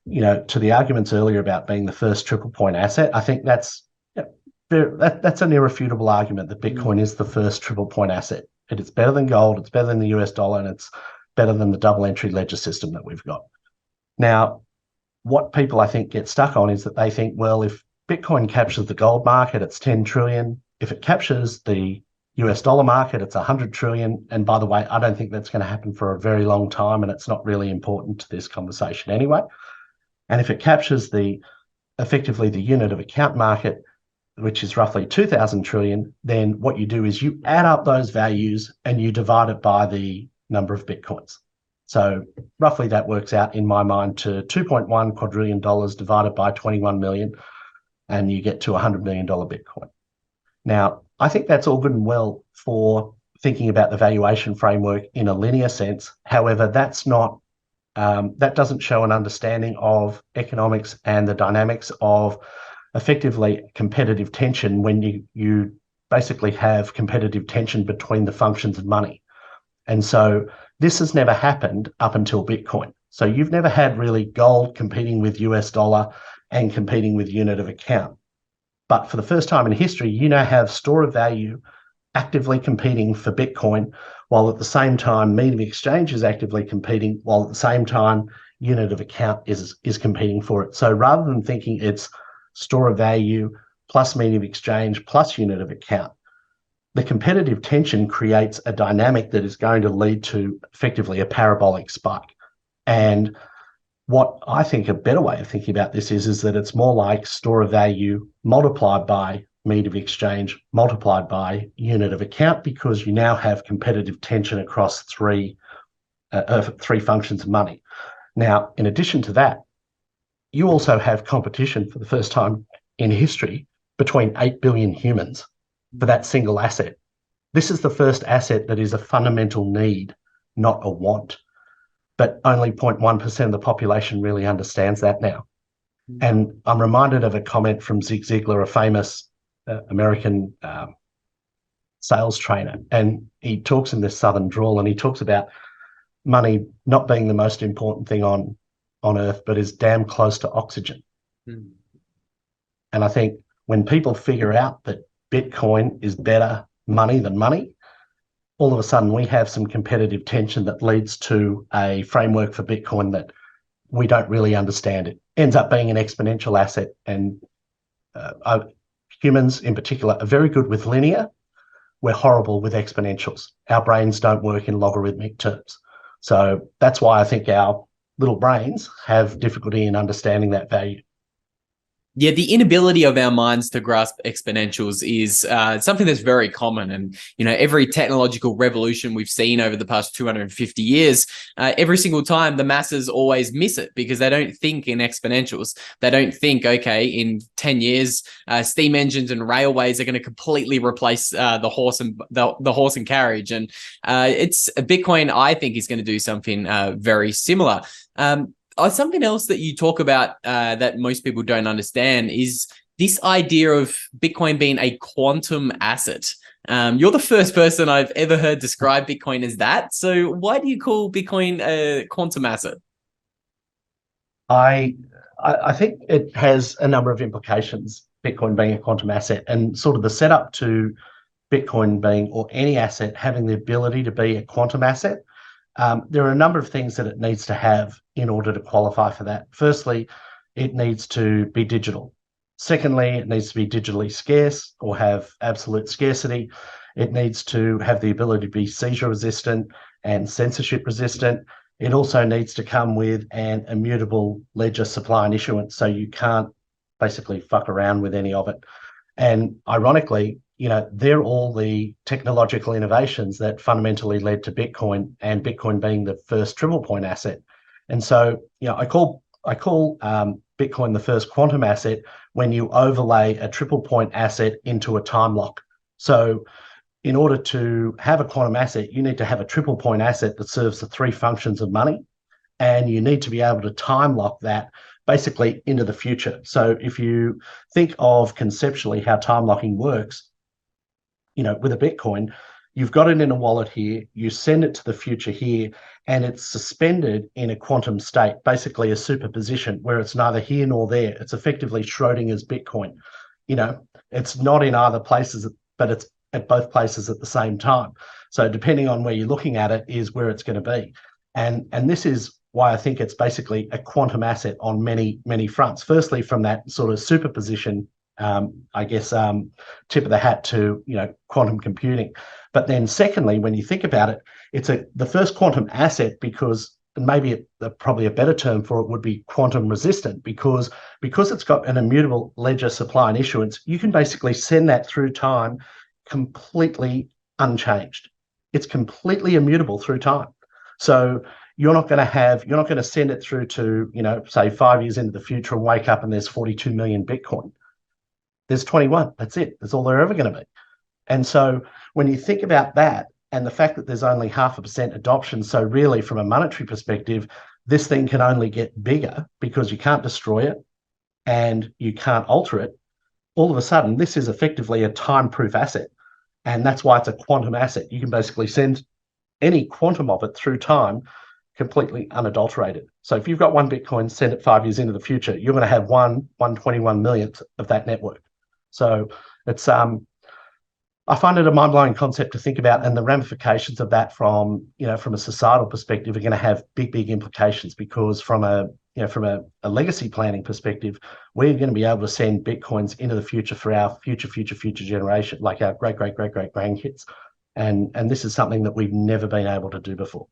to the arguments earlier about being the first triple point asset, I think that's an irrefutable argument that Bitcoin is the first triple point asset. It's better than gold, it's better than the US dollar, and it's better than the double entry ledger system that we've got. Now, what people I think get stuck on is that they think, well, if Bitcoin captures the gold market, it's 10 trillion. If it captures the US dollar market, it's 100 trillion. And by the way, I don't think that's going to happen for a very long time, and it's not really important to this conversation anyway. And if it captures effectively the unit of account market, which is roughly 2,000 trillion, then what you do is you add up those values and you divide it by the number of Bitcoins. So roughly that works out in my mind to $2.1 quadrillion divided by 21 million, and you get to $100 million Bitcoin. Now, I think that's all good and well for thinking about the valuation framework in a linear sense. However, that's not that doesn't show an understanding of economics and the dynamics of effectively competitive tension when you basically have competitive tension between the functions of money. And so this has never happened up until Bitcoin. So you've never had really gold competing with US dollar and competing with unit of account. But for the first time in history, you now have store of value actively competing for Bitcoin, while at the same time, mean of exchange is actively competing, while at the same time, unit of account is competing for it. So rather than thinking it's store of value plus mean of exchange plus unit of account, the competitive tension creates a dynamic that is going to lead to effectively a parabolic spike. And what I think a better way of thinking about this is that it's more like store of value multiplied by mean of exchange multiplied by unit of account, because you now have competitive tension across three functions of money. Now, in addition to that, you also have competition for the first time in history between 8 billion humans for that single asset. This is the first asset that is a fundamental need, not a want. But only 0.1% of the population really understands that now. And I'm reminded of a comment from Zig Ziglar, a famous American sales trainer. And he talks in this Southern drawl, and he talks about money not being the most important thing on Earth, but is damn close to oxygen. And I think when people figure out that Bitcoin is better money than money, all of a sudden we have some competitive tension that leads to a framework for Bitcoin that we don't really understand. It ends up being an exponential asset, and humans in particular are very good with linear. We're horrible with exponentials. Our brains don't work in logarithmic terms. So that's why I think our little brains have difficulty in understanding that value. Yeah, the inability of our minds to grasp exponentials is something that's very common. And, every technological revolution we've seen over the past 250 years, every single time the masses always miss it because they don't think in exponentials. They don't think, okay, in 10 years, steam engines and railways are going to completely replace the horse and carriage. And it's Bitcoin, I think, is going to do something very similar. Something else that you talk about that most people don't understand is this idea of Bitcoin being a quantum asset. You're the first person I've ever heard describe Bitcoin as that. So why do you call Bitcoin a quantum asset? I think it has a number of implications, Bitcoin being a quantum asset, and sort of the setup to Bitcoin being, or any asset having the ability to be a quantum asset. There are a number of things that it needs to have in order to qualify for that. Firstly, it needs to be digital. Secondly, it needs to be digitally scarce or have absolute scarcity. It needs to have the ability to be seizure resistant and censorship resistant. It also needs to come with an immutable ledger supply and issuance, so you can't basically fuck around with any of it. And ironically, they're all the technological innovations that fundamentally led to Bitcoin, and Bitcoin being the first triple point asset. And so, I call Bitcoin the first quantum asset when you overlay a triple point asset into a time lock. So in order to have a quantum asset, you need to have a triple point asset that serves the three functions of money, and you need to be able to time lock that basically into the future. So if you think of conceptually how time locking works, with a Bitcoin, you've got it in a wallet here, you send it to the future here, and it's suspended in a quantum state, basically a superposition where it's neither here nor there. It's effectively Schrodinger's Bitcoin. It's not in either places, but it's at both places at the same time. So depending on where you're looking at it is where it's going to be. And this is why I think it's basically a quantum asset on many, many fronts. Firstly, from that sort of superposition, tip of the hat to, quantum computing. But then secondly, when you think about it, it's the first quantum asset because, and maybe probably a better term for it would be quantum resistant, because it's got an immutable ledger supply and issuance, you can basically send that through time completely unchanged. It's completely immutable through time. So you're not going to send it through to, say 5 years into the future and wake up and there's 42 million Bitcoin. There's 21. That's it. That's all they're ever going to be. And so when you think about that and the fact that there's only 0.5% adoption, so really from a monetary perspective, this thing can only get bigger because you can't destroy it and you can't alter it. All of a sudden, this is effectively a time-proof asset. And that's why it's a quantum asset. You can basically send any quantum of it through time completely unadulterated. So if you've got one Bitcoin, send it 5 years into the future, you're going to have 1/121 millionth of that network. So it's I find it a mind-blowing concept to think about, and the ramifications of that from a societal perspective are going to have big implications, because from a legacy planning perspective, we're going to be able to send Bitcoins into the future for our future generation, like our great grandkids. And this is something that we've never been able to do before.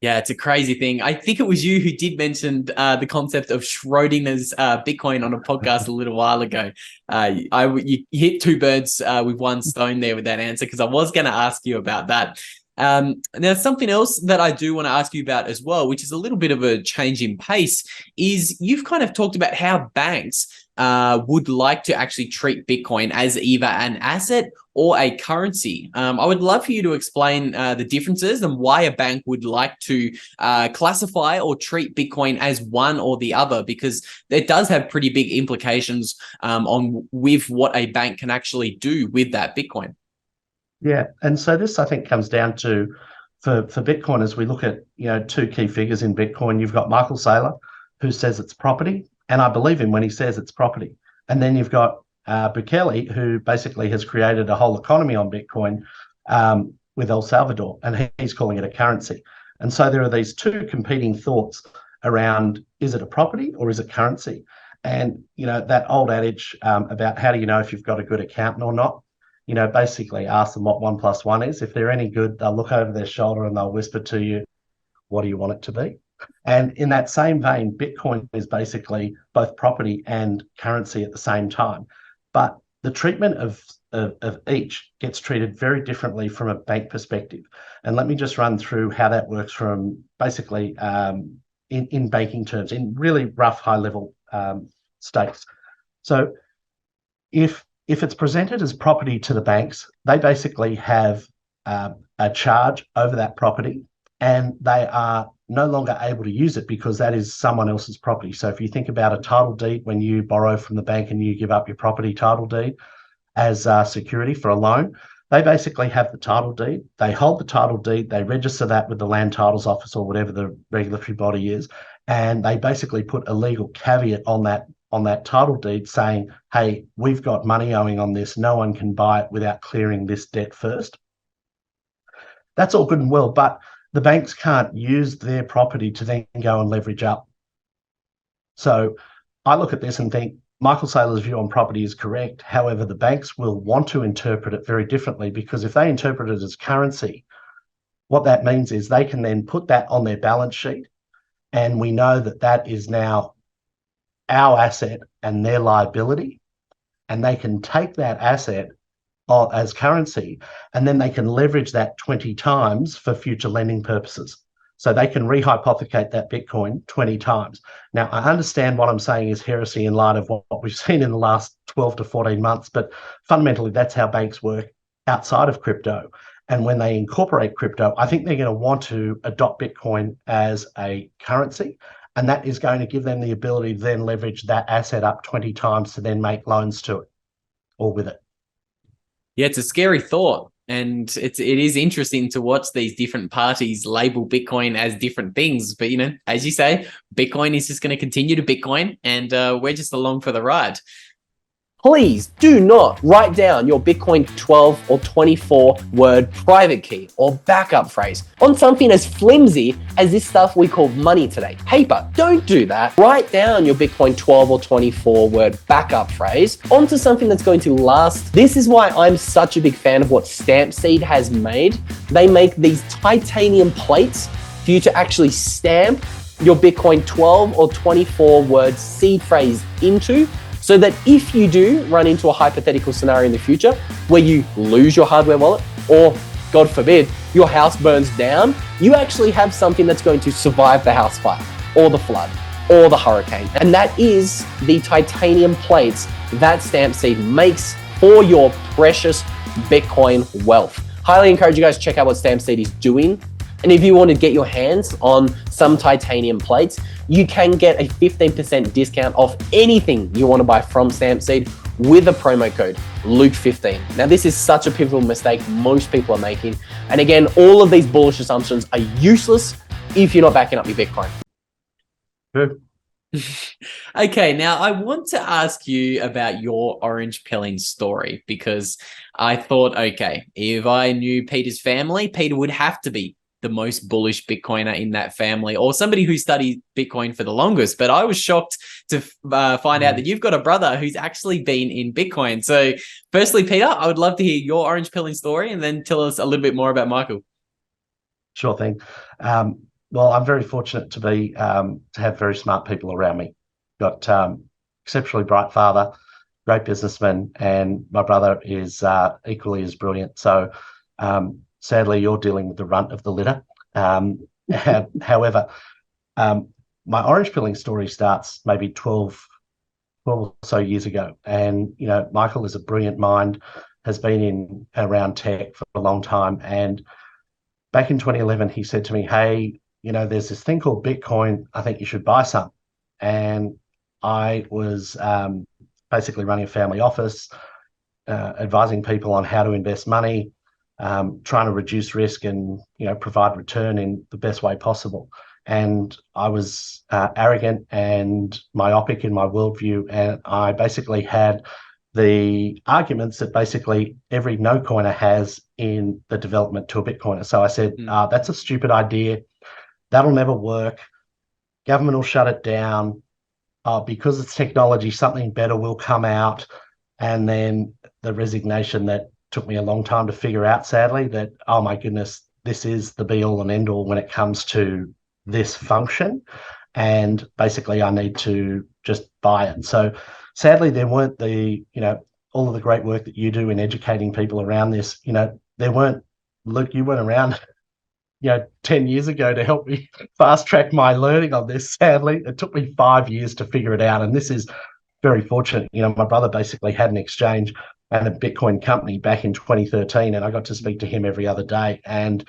Yeah, it's a crazy thing. I think it was you who did mention the concept of Schrodinger's Bitcoin on a podcast a little while ago. You hit two birds with one stone there with that answer, because I was going to ask you about that. Now, something else that I do want to ask you about as well, which is a little bit of a change in pace, is you've kind of talked about how banks would like to actually treat Bitcoin as either an asset or a currency. I would love for you to explain the differences and why a bank would like to classify or treat Bitcoin as one or the other, because it does have pretty big implications with what a bank can actually do with that Bitcoin. Yeah, and so this, I think, comes down to, for Bitcoin, as we look at two key figures in Bitcoin, you've got Michael Saylor, who says it's property, and I believe him when he says it's property. And then you've got Bukele, who basically has created a whole economy on Bitcoin with El Salvador, and he's calling it a currency. And so there are these two competing thoughts around, is it a property or is it currency? And that old adage about how do you know if you've got a good accountant or not? Basically ask them what 1 + 1 is. If they're any good, they'll look over their shoulder and they'll whisper to you, what do you want it to be? And in that same vein, Bitcoin is basically both property and currency at the same time. But the treatment of each gets treated very differently from a bank perspective. And let me just run through how that works from basically in banking terms, in really rough, high-level states. So if it's presented as property to the banks, they basically have a charge over that property, and they are no longer able to use it because that is someone else's property. So if you think about a title deed, when you borrow from the bank and you give up your property title deed as security for a loan, they basically have the title deed. They hold the title deed. They register that with the Land Titles Office or whatever the regulatory body is, and they basically put a legal caveat on that title deed saying, hey, we've got money owing on this. No one can buy it without clearing this debt first. That's all good and well, but the banks can't use their property to then go and leverage up. So I look at this and think Michael Saylor's view on property is correct. However, the banks will want to interpret it very differently, because if they interpret it as currency, what that means is they can then put that on their balance sheet, and we know that that is now our asset and their liability, and they can take that asset as currency, and then they can leverage that 20 times for future lending purposes. So they can rehypothecate that Bitcoin 20 times. Now, I understand what I'm saying is heresy in light of what we've seen in the last 12 to 14 months, but fundamentally, that's how banks work outside of crypto. And when they incorporate crypto, I think they're going to want to adopt Bitcoin as a currency, And that is going to give them the ability to then leverage that asset up 20 times to then make loans to it or with it. Yeah, it's a scary thought. And it is interesting to watch these different parties label Bitcoin as different things. But, as you say, Bitcoin is just going to continue to Bitcoin, and we're just along for the ride. Please do not write down your Bitcoin 12 or 24 word private key or backup phrase on something as flimsy as this stuff we call money today, paper. Don't do that. Write down your Bitcoin 12 or 24 word backup phrase onto something that's going to last. This is why I'm such a big fan of what Stampseed has made. They make these titanium plates for you to actually stamp your Bitcoin 12 or 24 word seed phrase into, so that if you do run into a hypothetical scenario in the future where you lose your hardware wallet, or God forbid, your house burns down, you actually have something that's going to survive the house fire or the flood or the hurricane. And that is the titanium plates that Stampseed makes for your precious Bitcoin wealth. Highly encourage you guys to check out what Stampseed is doing. And if you want to get your hands on some titanium plates, you can get a 15% discount off anything you want to buy from Stampseed with a promo code Luke15. Now, this is such a pivotal mistake most people are making. And again, all of these bullish assumptions are useless if you're not backing up your Bitcoin. Good. Okay, now I want to ask you about your orange pilling story, because I thought, okay, if I knew Peter's family, Peter would have to be the most bullish Bitcoiner in that family, or somebody who studied Bitcoin for the longest. But I was shocked to find out that you've got a brother who's actually been in Bitcoin. So firstly, Peter, I would love to hear your orange pilling story, and then tell us a little bit more about Michael. Sure thing. Well, I'm very fortunate to have very smart people around me. Got exceptionally bright father, great businessman, and my brother is equally as brilliant. So sadly, you're dealing with the runt of the litter. However, my orange pilling story starts maybe 12 or so years ago. And, Michael is a brilliant mind, has been around tech for a long time. And back in 2011, he said to me, hey, there's this thing called Bitcoin. I think you should buy some. And I was basically running a family office, advising people on how to invest money, trying to reduce risk and, provide return in the best way possible. And I was arrogant and myopic in my worldview. And I basically had the arguments that basically every no coiner has in the development to a Bitcoiner. So I said, that's a stupid idea. That'll never work. Government will shut it down. Because it's technology, something better will come out. And then the resignation that took me a long time to figure out, sadly, that, oh my goodness, this is the be all and end all when it comes to this function. And basically I need to just buy it. So sadly, there weren't all of the great work that you do in educating people around this. There weren't, Luke, you weren't around 10 years ago to help me fast track my learning on this. Sadly, it took me 5 years to figure it out. And this is very fortunate. My brother basically had an exchange and a Bitcoin company back in 2013, and I got to speak to him every other day. And,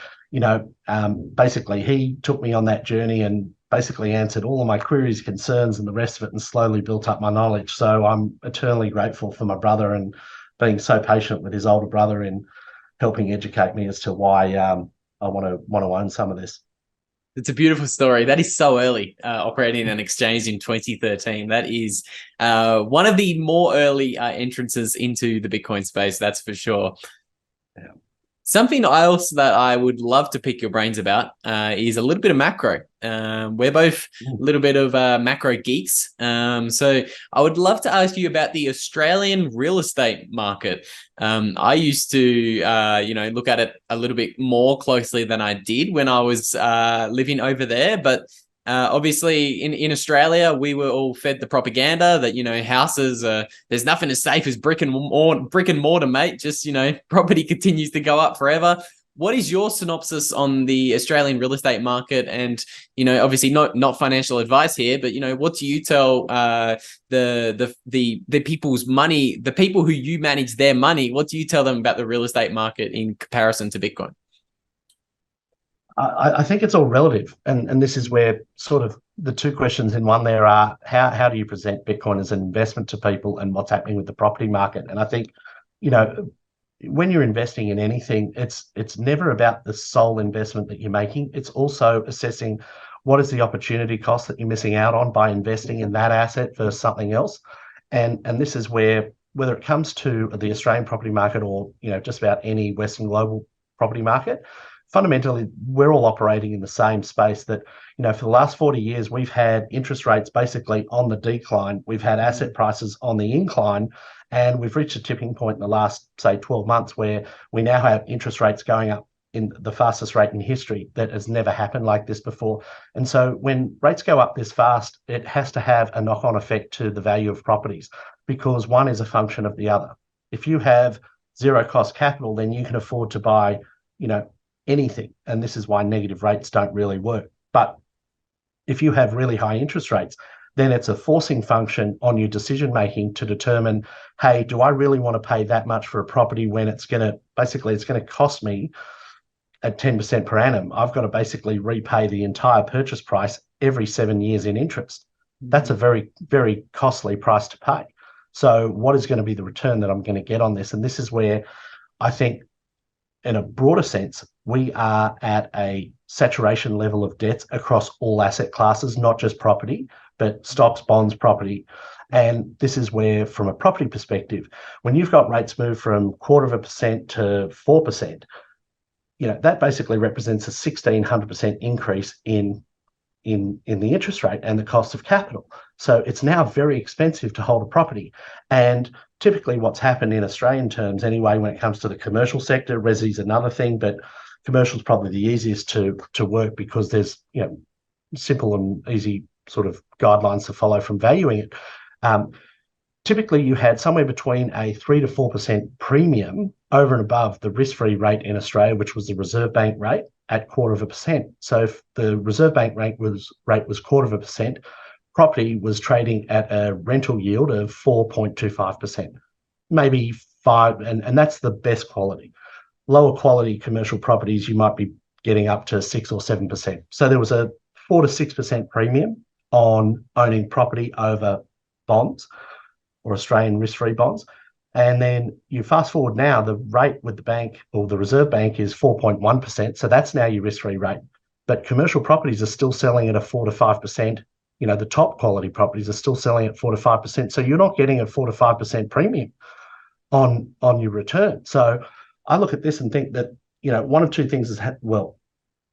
basically he took me on that journey and basically answered all of my queries, concerns, and the rest of it, and slowly built up my knowledge. So I'm eternally grateful for my brother and being so patient with his older brother in helping educate me as to why I want to own some of this. It's a beautiful story. That is so early, operating an exchange in 2013. That is one of the more early entrances into the Bitcoin space, that's for sure. Yeah. Something else that I would love to pick your brains about is a little bit of macro. We're both a little bit of macro geeks. So I would love to ask you about the Australian real estate market. I used to, look at it a little bit more closely than I did when I was living over there. But obviously in Australia, we were all fed the propaganda that, houses, there's nothing as safe as brick and mortar, mate. Just, property continues to go up forever. What is your synopsis on the Australian real estate market? And, obviously not financial advice here, but, what do you tell the people's money, the people who you manage their money? What do you tell them about the real estate market in comparison to Bitcoin? I think it's all relative. And this is where sort of the two questions in one there are how do you present Bitcoin as an investment to people and what's happening with the property market? And I think, when you're investing in anything, it's never about the sole investment that you're making. It's also assessing what is the opportunity cost that you're missing out on by investing in that asset versus something else. And this is where, whether it comes to the Australian property market or just about any Western global property market, fundamentally we're all operating in the same space that, for the last 40 years, we've had interest rates basically on the decline. We've had asset prices on the incline, and we've reached a tipping point in the last, say, 12 months where we now have interest rates going up in the fastest rate in history. That has never happened like this before. And so when rates go up this fast, it has to have a knock-on effect to the value of properties, because one is a function of the other. If you have zero cost capital, then you can afford to buy, anything. And this is why negative rates don't really work. But if you have really high interest rates, then it's a forcing function on your decision making to determine, hey, do I really want to pay that much for a property when it's going to cost me at 10% per annum? I've got to basically repay the entire purchase price every 7 years in interest. That's a very, very costly price to pay. So what is going to be the return that I'm going to get on this? And this is where I think, in a broader sense, we are at a saturation level of debts across all asset classes, not just property, but stocks, bonds, property. And this is where, from a property perspective, when you've got rates move from 0.25% to 4%, that basically represents a 1,600% increase in the interest rate and the cost of capital. So it's now very expensive to hold a property. And typically what's happened in Australian terms anyway, when it comes to the commercial sector, resi's another thing, but commercial is probably the easiest to work because there's simple and easy sort of guidelines to follow from valuing it. Typically you had somewhere between a 3 to 4% premium over and above the risk-free rate in Australia, which was the Reserve Bank rate at 0.25%. So if the Reserve Bank rate was 0.25%, property was trading at a rental yield of 4.25%, maybe 5%, and that's the best quality. Lower quality commercial properties, you might be getting up to 6 or 7%. So there was a 4 to 6% premium on owning property over bonds or Australian risk-free bonds. And then you fast forward now, the rate with the bank or the Reserve Bank is 4.1%. So that's now your risk-free rate. But commercial properties are still selling at a 4 to 5%. The top quality properties are still selling at 4 to 5%. So you're not getting a 4 to 5% premium on your return. So I look at this and think that, one of two things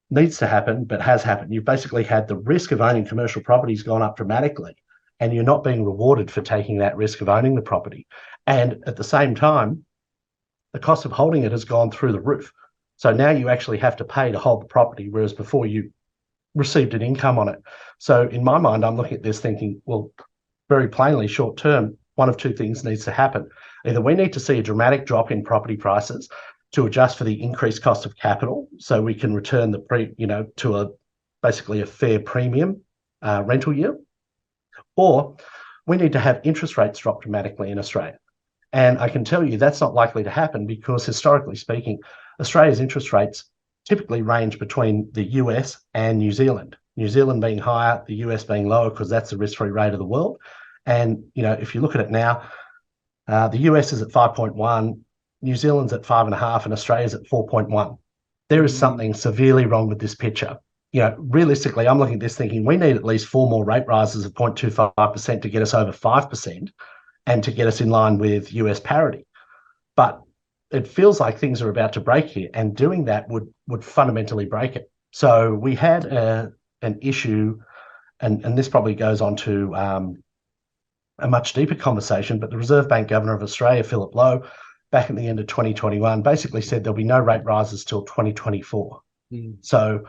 needs to happen, but has happened. You've basically had the risk of owning commercial properties gone up dramatically, and you're not being rewarded for taking that risk of owning the property. And at the same time, the cost of holding it has gone through the roof. So now you actually have to pay to hold the property, whereas before you received an income on it. So in my mind, I'm looking at this thinking, well, very plainly, short term, one of two things needs to happen. Either we need to see a dramatic drop in property prices to adjust for the increased cost of capital, so we can return to basically a fair premium rental yield, or we need to have interest rates drop dramatically in Australia. And I can tell you that's not likely to happen because, historically speaking, Australia's interest rates typically range between the US and New Zealand. New Zealand being higher, the US being lower, because that's the risk-free rate of the world. And, if you look at it now, the US is at 5.1, New Zealand's at 5.5, and Australia's at 4.1. There is something severely wrong with this picture. Realistically, I'm looking at this thinking we need at least 4 more rate rises of 0.25% to get us over 5% and to get us in line with US parity. But it feels like things are about to break here, and doing that would fundamentally break it. So we had an issue, and this probably goes on to a much deeper conversation, but the Reserve Bank Governor of Australia, Philip Lowe, back at the end of 2021, basically said there'll be no rate rises till 2024. So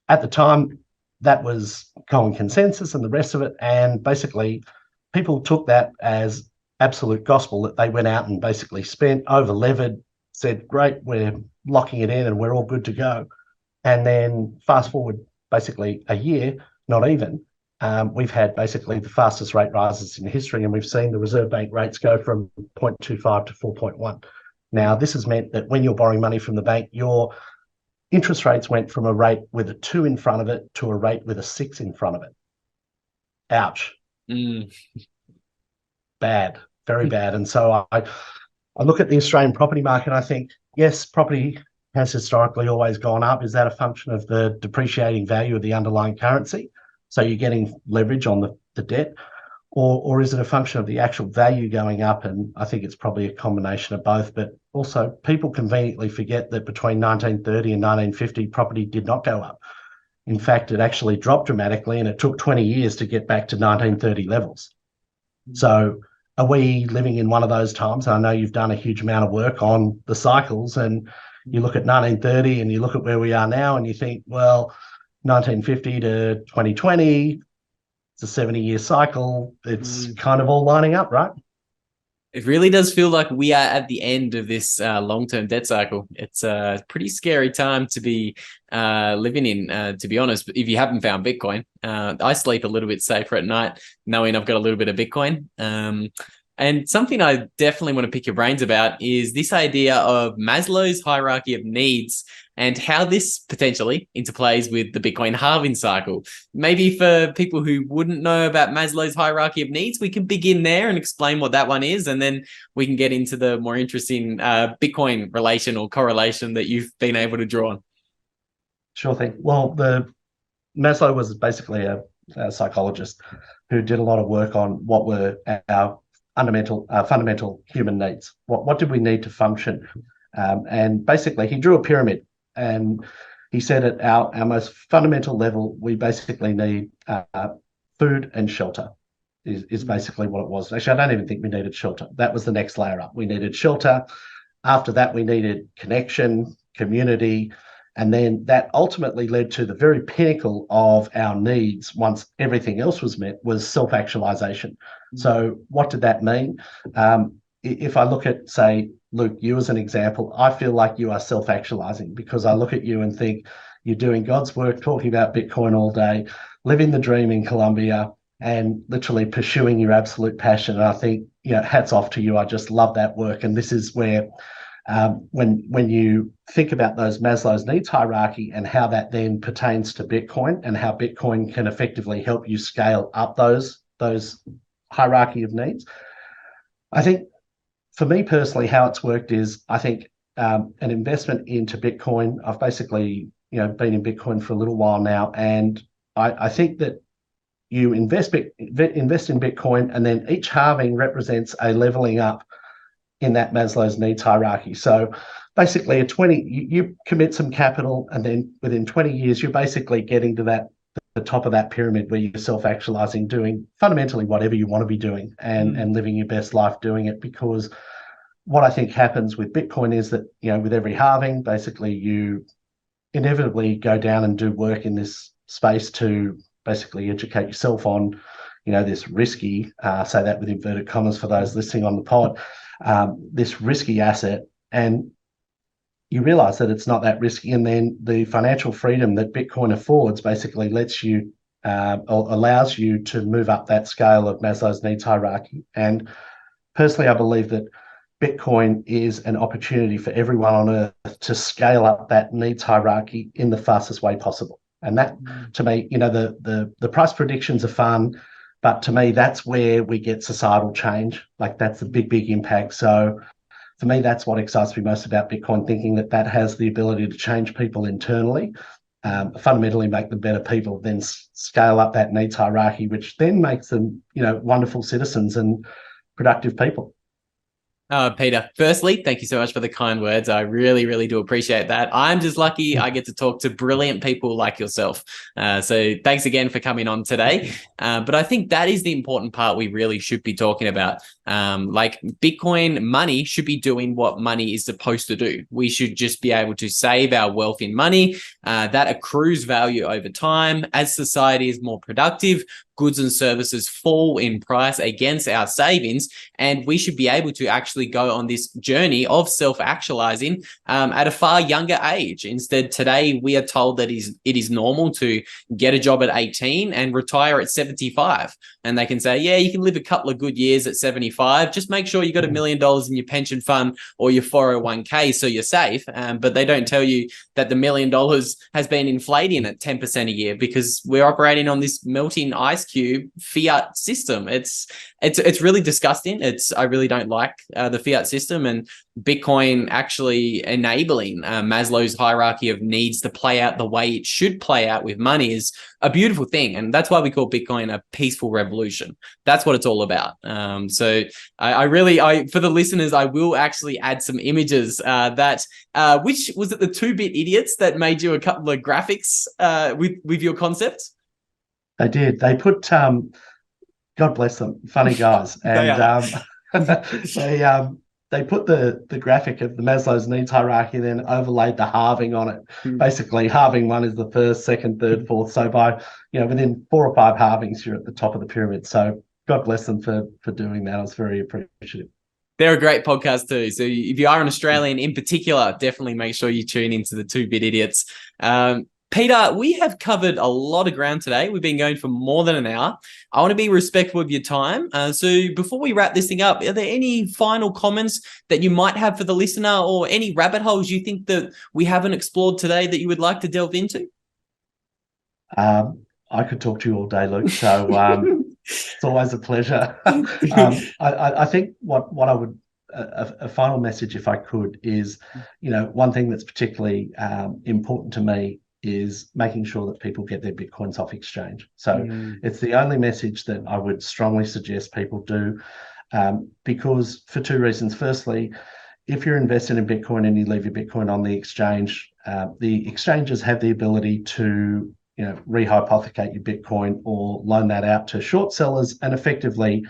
at the time, that was common consensus and the rest of it, and basically people took that as absolute gospel, that they went out and basically spent, over-levered, said, great, we're locking it in and we're all good to go. And then fast forward basically a year, not even, we've had basically the fastest rate rises in history, and we've seen the Reserve Bank rates go from 0.25 to 4.1. Now, this has meant that when you're borrowing money from the bank, you're interest rates went from a rate with a 2 in front of it to a rate with a 6 in front of it. Ouch. Bad, very bad. And so I look at the Australian property market and I think, yes, property has historically always gone up. Is that a function of the depreciating value of the underlying currency? So you're getting leverage on the debt, or is it a function of the actual value going up? And I think it's probably a combination of both. But also, people conveniently forget that between 1930 and 1950, property did not go up. In fact, it actually dropped dramatically, and it took 20 years to get back to 1930 levels. So are we living in one of those times? I know you've done a huge amount of work on the cycles, and you look at 1930 and you look at where we are now and you think, well, 1950 to 2020, it's a 70-year cycle. It's kind of all lining up, right? It really does feel like we are at the end of this long-term debt cycle. It's a pretty scary time to be living in, to be honest. If you haven't found Bitcoin, I sleep a little bit safer at night knowing I've got a little bit of Bitcoin. And something I definitely want to pick your brains about is this idea of Maslow's hierarchy of needs and how this potentially interplays with the Bitcoin halving cycle. Maybe for people who wouldn't know about Maslow's hierarchy of needs, we can begin there and explain what that one is, and then we can get into the more interesting Bitcoin relation or correlation that you've been able to draw on. Sure thing. Well, Maslow was basically a psychologist who did a lot of work on what were our fundamental human needs. What did we need to function? And basically, he drew a pyramid, and he said at our most fundamental level, we basically need food and shelter. Is basically what it was. Actually, I don't even think we needed shelter. That was the next layer up. We needed shelter. After that, we needed connection, community, and then that ultimately led to the very pinnacle of our needs once everything else was met, was self-actualization. So what did that mean? If I look at, say, Luke, you as an example, I feel like you are self-actualizing because I look at you and think you're doing God's work, talking about Bitcoin all day, living the dream in Colombia, and literally pursuing your absolute passion. And I think, hats off to you. I just love that work. And this is where when you think about those Maslow's needs hierarchy and how that then pertains to Bitcoin and how Bitcoin can effectively help you scale up those hierarchy of needs. I think for me personally, how it's worked is I think an investment into Bitcoin. I've basically been in Bitcoin for a little while now, and I think that you invest in Bitcoin, and then each halving represents a leveling up in that Maslow's needs hierarchy. So basically you commit some capital, and then within 20 years, you're basically getting to the top of that pyramid where you're self-actualizing, doing fundamentally whatever you want to be doing and living your best life doing it. Because what I think happens with Bitcoin is that, with every halving, basically you inevitably go down and do work in this space to basically educate yourself on, this risky, say that with inverted commas for those listening on the pod, this risky asset, and you realize that it's not that risky. And then the financial freedom that Bitcoin affords basically lets you or allows you to move up that scale of Maslow's needs hierarchy. And personally, I believe that Bitcoin is an opportunity for everyone on earth to scale up that needs hierarchy in the fastest way possible. And that, to me, the price predictions are fun, but to me, that's where we get societal change. Like, that's the big impact. So for me, that's what excites me most about Bitcoin, thinking that has the ability to change people internally, fundamentally make them better people, then scale up that needs hierarchy, which then makes them, wonderful citizens and productive people. Peter, firstly, thank you so much for the kind words. I really, really do appreciate that. I'm just lucky I get to talk to brilliant people like yourself. So thanks again for coming on today. But I think that is the important part we really should be talking about. Like, Bitcoin money should be doing what money is supposed to do. We should just be able to save our wealth in money that accrues value over time. As society is more productive, goods and services fall in price against our savings, and we should be able to actually go on this journey of self-actualizing at a far younger age. Instead, today we are told that it is normal to get a job at 18 and retire at 75. and they can say, yeah, you can live a couple of good years at 75. Just make sure you got $1 million in your pension fund or your 401k so you're safe. But they don't tell you that the $1 million has been inflating at 10% a year because we're operating on this melting ice cube fiat system. It's really disgusting. I really don't like the fiat system, and Bitcoin actually enabling Maslow's hierarchy of needs to play out the way it should play out with money is a beautiful thing. And that's why we call Bitcoin a peaceful revolution. That's what it's all about. So I for the listeners, I will actually add some images which was it, the 2-bit idiots that made you a couple of graphics with your concept? They did. They put, God bless them, funny guys. And they put the graphic of the Maslow's needs hierarchy, then overlaid the halving on it. Basically, halving one is the first, second, third, fourth. So by, within 4 or 5 halvings, you're at the top of the pyramid. So God bless them for doing that. I was very appreciative. They're a great podcast too. So if you are an Australian in particular, definitely make sure you tune into the 2-bit idiots. Peter, we have covered a lot of ground today. We've been going for more than an hour. I want to be respectful of your time. So before we wrap this thing up, are there any final comments that you might have for the listener, or any rabbit holes you think that we haven't explored today that you would like to delve into? I could talk to you all day, Luke. So it's always a pleasure. I think what I would, a final message, if I could, is, one thing that's particularly important to me is making sure that people get their Bitcoins off exchange. So it's the only message that I would strongly suggest people do, because for 2 reasons. Firstly, if you're invested in Bitcoin and you leave your Bitcoin on the exchanges have the ability to rehypothecate your Bitcoin or loan that out to short sellers and effectively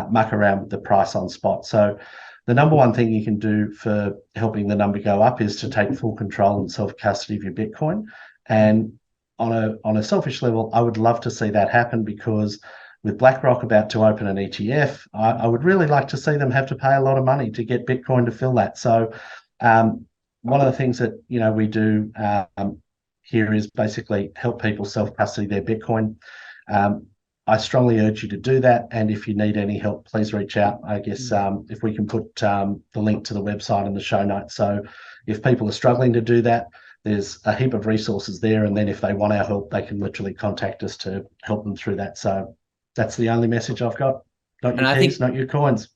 muck around with the price on spot. So the number one thing you can do for helping the number go up is to take full control and self-custody of your Bitcoin. And on a selfish level, I would love to see that happen, because with BlackRock about to open an ETF, I would really like to see them have to pay a lot of money to get Bitcoin to fill that. So one of the things that we do here is basically help people self-custody their Bitcoin. I strongly urge you to do that. And if you need any help, please reach out. I guess if we can put the link to the website in the show notes. So if people are struggling to do that, there's a heap of resources there. And then if they want our help, they can literally contact us to help them through that. So that's the only message I've got. Not your keys, not your coins.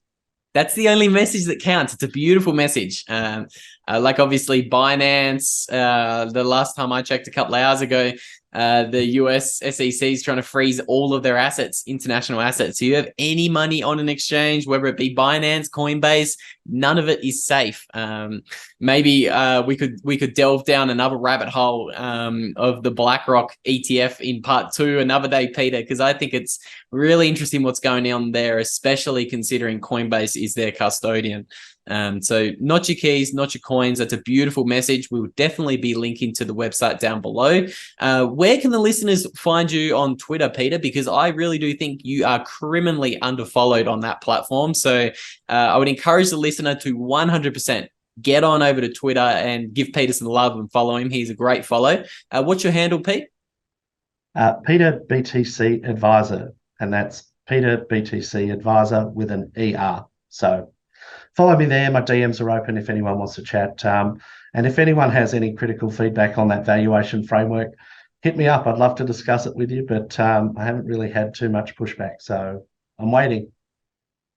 That's the only message that counts. It's a beautiful message. Like obviously Binance, the last time I checked a couple of hours ago, the US SEC is trying to freeze all of their assets, international assets. So you have any money on an exchange, whether it be Binance, Coinbase, none of it is safe. Maybe we could delve down another rabbit hole of the BlackRock ETF in part 2 another day, Peter, because I think it's really interesting what's going on there, especially considering Coinbase is their custodian. So not your keys, not your coins. That's a beautiful message. We will definitely be linking to the website down below. Where can the listeners find you on Twitter, Peter? Because I really do think you are criminally underfollowed on that platform. So I would encourage the listener to 100% get on over to Twitter and give Peter some love and follow him. He's a great follow. What's your handle, Pete? Peter BTC Advisor, and that's Peter BTC Advisor with an ER. So follow me there. My DMs are open if anyone wants to chat. And if anyone has any critical feedback on that valuation framework, hit me up. I'd love to discuss it with you, but I haven't really had too much pushback. So I'm waiting.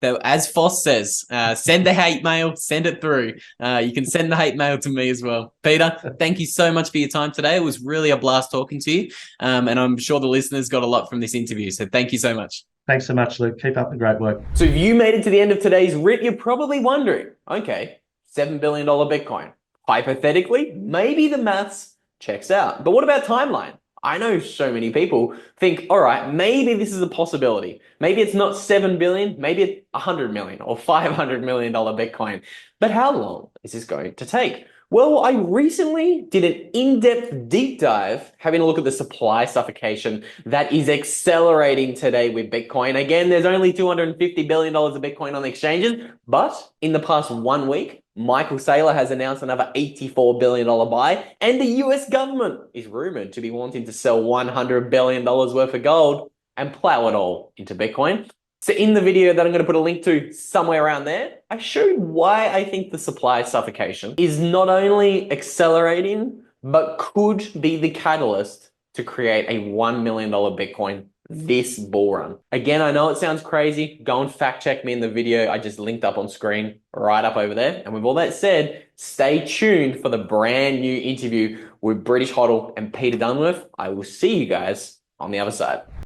So as Foss says, send the hate mail, send it through. You can send the hate mail to me as well. Peter, thank you so much for your time today. It was really a blast talking to you. And I'm sure the listeners got a lot from this interview. So thank you so much. Thanks so much, Luke. Keep up the great work. So if you made it to the end of today's rip, you're probably wondering, okay, $7 billion Bitcoin. Hypothetically, maybe the maths checks out. But what about timeline? I know so many people think, all right, maybe this is a possibility. Maybe it's not 7 billion, maybe it's 100 million or $500 million Bitcoin. But how long is this going to take? Well, I recently did an in-depth deep dive, having a look at the supply suffocation that is accelerating today with Bitcoin. Again, there's only $250 billion of Bitcoin on the exchanges, but in the past 1 week, Michael Saylor has announced another $84 billion buy, and the US government is rumored to be wanting to sell $100 billion worth of gold and plow it all into Bitcoin. So in the video that I'm going to put a link to somewhere around there, I showed why I think the supply suffocation is not only accelerating, but could be the catalyst to create a $1 million Bitcoin this bull run. Again, I know it sounds crazy. Go and fact check me in the video I just linked up on screen right up over there. And with all that said, stay tuned for the brand new interview with British Hodl and Peter Dunworth. I will see you guys on the other side.